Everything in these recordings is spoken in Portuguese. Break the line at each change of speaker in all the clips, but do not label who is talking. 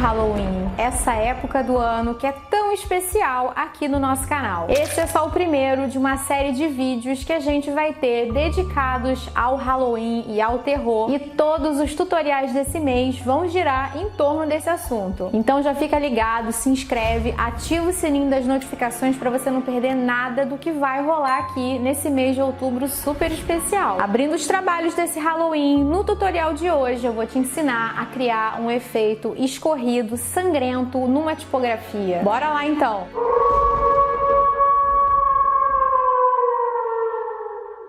Halloween, essa época do ano que é tão especial aqui no nosso canal. Esse é só o primeiro de uma série de vídeos que a gente vai ter dedicados ao Halloween e ao terror, e todos os tutoriais desse mês vão girar em torno desse assunto. Então já fica ligado, se inscreve, ativa o sininho das notificações para você não perder nada do que vai rolar aqui nesse mês de outubro super especial. Abrindo os trabalhos desse Halloween, no tutorial de hoje eu vou te ensinar a criar um efeito escorrido, sangrento numa tipografia. Bora lá então!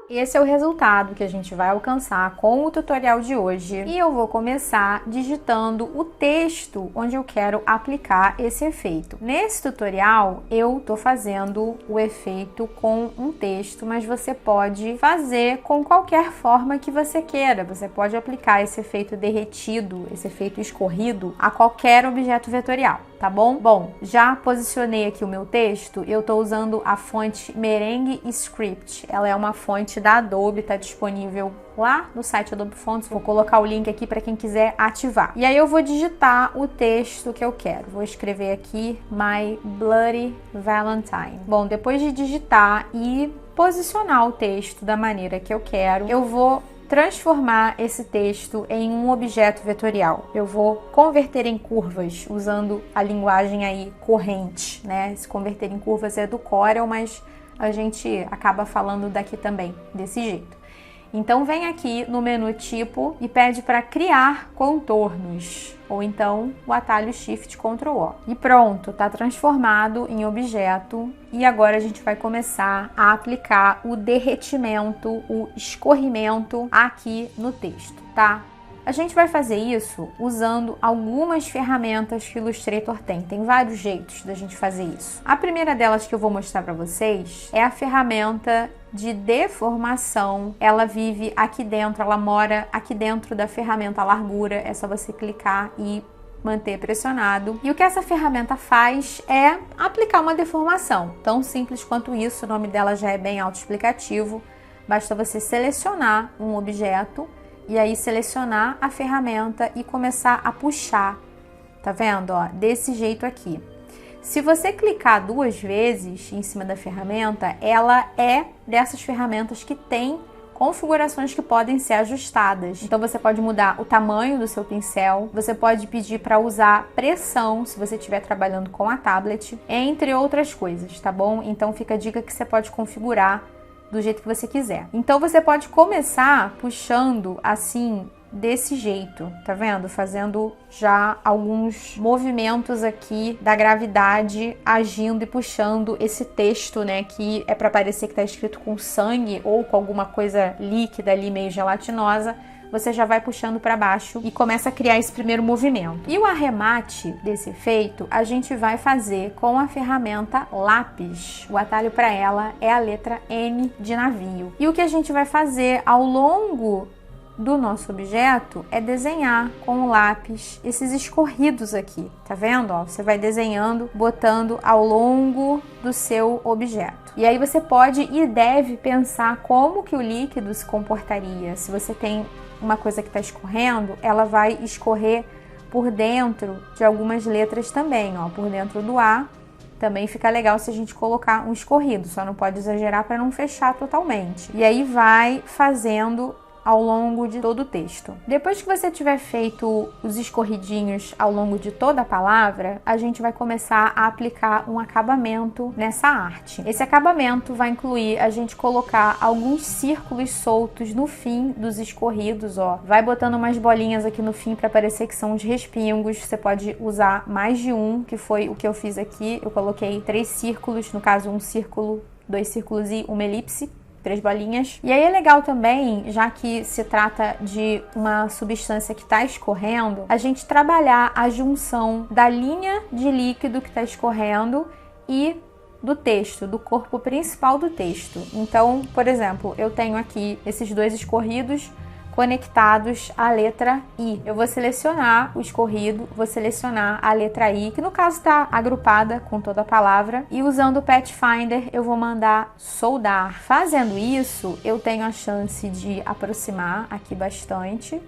Esse é o resultado que a gente vai alcançar com o tutorial de hoje, e eu vou começar digitando o texto onde eu quero aplicar esse efeito. Nesse tutorial eu tô fazendo o efeito com um texto, mas você pode fazer com qualquer forma que você queira. Você pode aplicar esse efeito derretido, esse efeito escorrido a qualquer objeto vetorial, tá bom? Bom, já posicionei aqui o meu texto. Eu tô usando a fonte Merengue Script. Ela é uma fonte da Adobe, tá disponível lá no site Adobe Fonts. Vou colocar o link aqui para quem quiser ativar. E aí eu vou digitar o texto que eu quero. Vou escrever aqui My Bloody Valentine. Bom, depois de digitar e posicionar o texto da maneira que eu quero, eu vou transformar esse texto em um objeto vetorial. Eu vou converter em curvas usando a linguagem aí corrente, né? Se converter em curvas é do Corel, mas a gente acaba falando daqui também, desse jeito. Então vem aqui no menu tipo e pede para criar contornos, ou então o atalho Shift Ctrl O. E pronto, tá transformado em objeto, e agora a gente vai começar a aplicar o derretimento, o escorrimento aqui no texto, tá? A gente vai fazer isso usando algumas ferramentas que o Illustrator tem. Tem vários jeitos da gente fazer isso. A primeira delas que eu vou mostrar para vocês é a ferramenta de deformação. Ela vive aqui dentro, ela mora aqui dentro da ferramenta largura. É só você clicar e manter pressionado. E o que essa ferramenta faz é aplicar uma deformação. Tão simples quanto isso, o nome dela já é bem autoexplicativo. Basta você selecionar um objeto e aí selecionar a ferramenta e começar a puxar, tá vendo? Ó, desse jeito aqui. Se você clicar 2 vezes em cima da ferramenta, ela é dessas ferramentas que tem configurações que podem ser ajustadas. Então você pode mudar o tamanho do seu pincel, você pode pedir para usar pressão se você estiver trabalhando com a tablet, entre outras coisas, tá bom? Então fica a dica que você pode configurar do jeito que você quiser. Então você pode começar puxando assim, desse jeito, tá vendo? Fazendo já alguns movimentos aqui da gravidade, agindo e puxando esse texto, né? Que é para parecer que tá escrito com sangue ou com alguma coisa líquida ali, meio gelatinosa. Você já vai puxando para baixo e começa a criar esse primeiro movimento. E o arremate desse efeito a gente vai fazer com a ferramenta lápis. O atalho para ela é a letra N de navio. E o que a gente vai fazer ao longo do nosso objeto é desenhar com o lápis esses escorridos aqui, tá vendo? Ó, você vai desenhando, botando ao longo do seu objeto. E aí você pode e deve pensar como que o líquido se comportaria. Se você tem uma coisa que está escorrendo, ela vai escorrer por dentro de algumas letras também, ó, por dentro do A. Também fica legal se a gente colocar um escorrido, só não pode exagerar para não fechar totalmente. E aí vai fazendo ao longo de todo o texto. Depois que você tiver feito os escorridinhos ao longo de toda a palavra, a gente vai começar a aplicar um acabamento nessa arte. Esse acabamento vai incluir a gente colocar alguns círculos soltos no fim dos escorridos, ó. Vai botando umas bolinhas aqui no fim para parecer que são os respingos. Você pode usar mais de um, que foi o que eu fiz aqui. Eu coloquei 3 círculos, no caso um círculo, 2 círculos e uma elipse. 3 bolinhas. E aí é legal também, já que se trata de uma substância que está escorrendo, a gente trabalhar a junção da linha de líquido que está escorrendo e do texto, do corpo principal do texto. Então, por exemplo, eu tenho aqui esses 2 escorridos conectados à letra I. Eu vou selecionar o escorrido, vou selecionar a letra I, que no caso está agrupada com toda a palavra, e usando o Pathfinder eu vou mandar soldar. Fazendo isso, eu tenho a chance de aproximar aqui bastante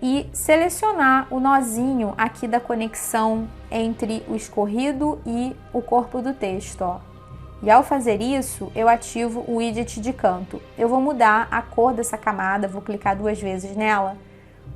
e selecionar o nozinho aqui da conexão entre o escorrido e o corpo do texto, ó. E ao fazer isso, eu ativo o widget de canto. Eu vou mudar a cor dessa camada, vou clicar 2 vezes nela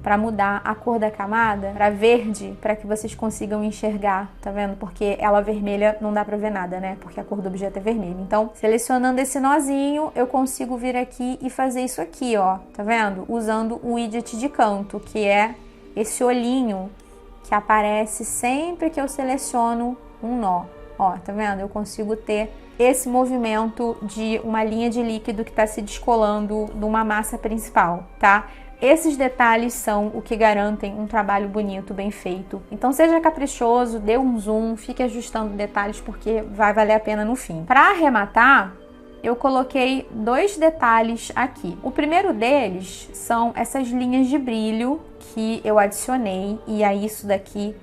para mudar a cor da camada para verde, para que vocês consigam enxergar, tá vendo? Porque ela vermelha não dá para ver nada, né? Porque a cor do objeto é vermelha. Então, selecionando esse nozinho, eu consigo vir aqui e fazer isso aqui, ó, tá vendo? Usando o widget de canto, que é esse olhinho que aparece sempre que eu seleciono um nó. Ó, tá vendo? Eu consigo ter esse movimento de uma linha de líquido que está se descolando de uma massa principal, tá? Esses detalhes são o que garantem um trabalho bonito, bem feito. Então seja caprichoso, dê um zoom, fique ajustando detalhes porque vai valer a pena no fim. Para arrematar, eu coloquei 2 detalhes aqui. O primeiro deles são essas linhas de brilho que eu adicionei, e aí isso daqui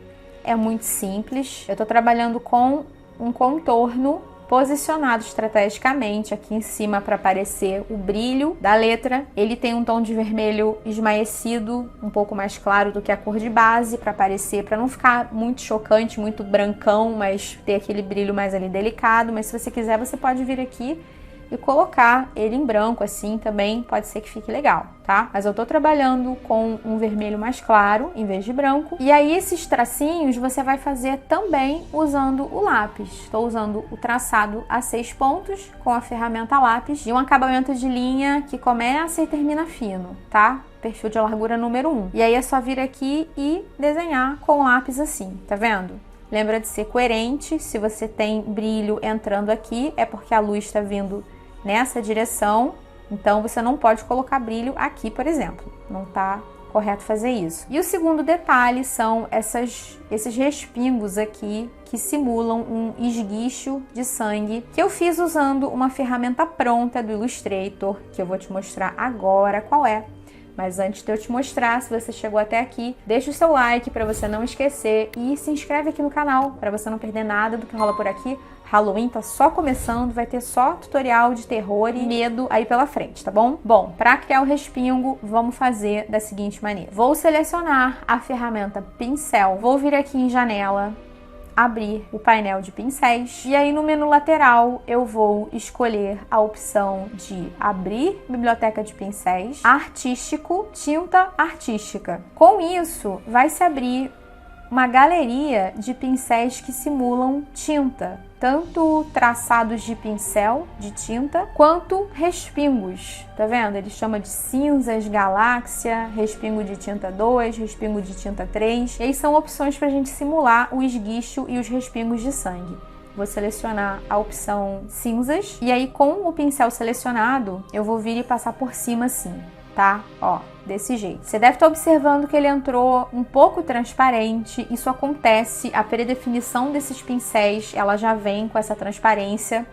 é muito simples. Eu tô trabalhando com um contorno posicionado estrategicamente aqui em cima para aparecer o brilho da letra. Ele tem um tom de vermelho esmaecido, um pouco mais claro do que a cor de base, para aparecer, para não ficar muito chocante, muito brancão, mas ter aquele brilho mais ali delicado. Mas se você quiser, você pode vir aqui e colocar ele em branco assim também, pode ser que fique legal, tá? Mas eu tô trabalhando com um vermelho mais claro em vez de branco. E aí esses tracinhos você vai fazer também usando o lápis. Estou usando o traçado a 6 pontos com a ferramenta lápis e um acabamento de linha que começa e termina fino, tá? Perfil de largura número 1. E aí é só vir aqui e desenhar com o lápis assim, tá vendo? Lembra de ser coerente. Se você tem brilho entrando aqui, é porque a luz está vindo nessa direção, então você não pode colocar brilho aqui, por exemplo. Não tá correto fazer isso. E o segundo detalhe são esses respingos aqui que simulam um esguicho de sangue que eu fiz usando uma ferramenta pronta do Illustrator, que eu vou te mostrar agora qual é. Mas antes de eu te mostrar, se você chegou até aqui, deixa o seu like para você não esquecer e se inscreve aqui no canal para você não perder nada do que rola por aqui. Halloween tá só começando, vai ter só tutorial de terror e medo aí pela frente, tá bom? Bom, para criar o respingo, vamos fazer da seguinte maneira. Vou selecionar a ferramenta pincel, vou vir aqui em janela, abrir o painel de pincéis e aí no menu lateral eu vou escolher a opção de abrir biblioteca de pincéis, artístico, tinta artística. Com isso vai se abrir uma galeria de pincéis que simulam tinta, tanto traçados de pincel, de tinta, quanto respingos, tá vendo? Ele chama de cinzas, galáxia, respingo de tinta 2, respingo de tinta 3, e aí são opções para a gente simular o esguicho e os respingos de sangue. Vou selecionar a opção cinzas, e aí com o pincel selecionado, eu vou vir e passar por cima assim, tá? Ó, desse jeito. Você deve estar observando que ele entrou um pouco transparente. Isso acontece, a predefinição desses pincéis, ela já vem com essa transparência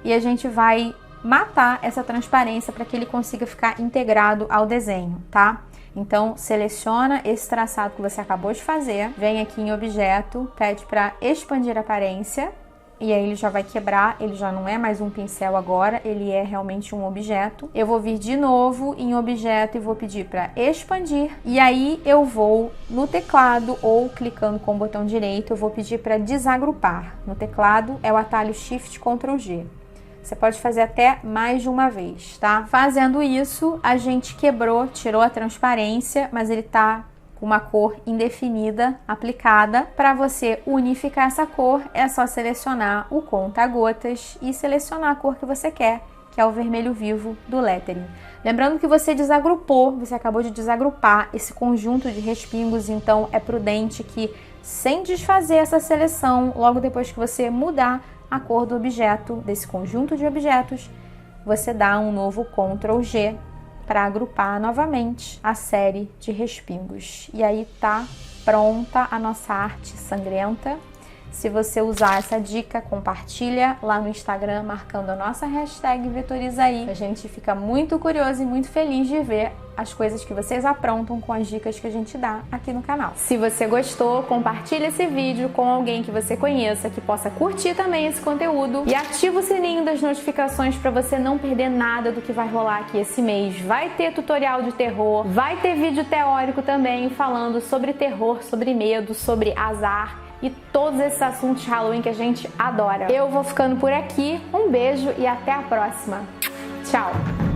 e a gente vai matar essa transparência para que ele consiga ficar integrado ao desenho, tá? Então, seleciona esse traçado que você acabou de fazer, vem aqui em objeto, pede para expandir a aparência. E aí ele já vai quebrar, ele já não é mais um pincel agora, ele é realmente um objeto. Eu vou vir de novo em objeto e vou pedir para expandir. E aí eu vou no teclado ou clicando com o botão direito, eu vou pedir para desagrupar. No teclado é o atalho Shift Ctrl G. Você pode fazer até mais de uma vez, tá? Fazendo isso, a gente quebrou, tirou a transparência, mas ele tá com uma cor indefinida aplicada. Para você unificar essa cor, é só selecionar o conta-gotas e selecionar a cor que você quer, que é o vermelho vivo do lettering. Lembrando que você desagrupou, você acabou de desagrupar esse conjunto de respingos, então é prudente que, sem desfazer essa seleção, logo depois que você mudar a cor do objeto, desse conjunto de objetos, você dá um novo Ctrl G para agrupar novamente a série de respingos. E aí tá pronta a nossa arte sangrenta. Se você usar essa dica, compartilha lá no Instagram, marcando a nossa hashtag Vetorizaí. A gente fica muito curioso e muito feliz de ver as coisas que vocês aprontam com as dicas que a gente dá aqui no canal. Se você gostou, compartilha esse vídeo com alguém que você conheça, que possa curtir também esse conteúdo e ativa o sininho das notificações para você não perder nada do que vai rolar aqui esse mês. Vai ter tutorial de terror, vai ter vídeo teórico também falando sobre terror, sobre medo, sobre azar e todos esses assuntos de Halloween que a gente adora. Eu vou ficando por aqui, um beijo e até a próxima. Tchau!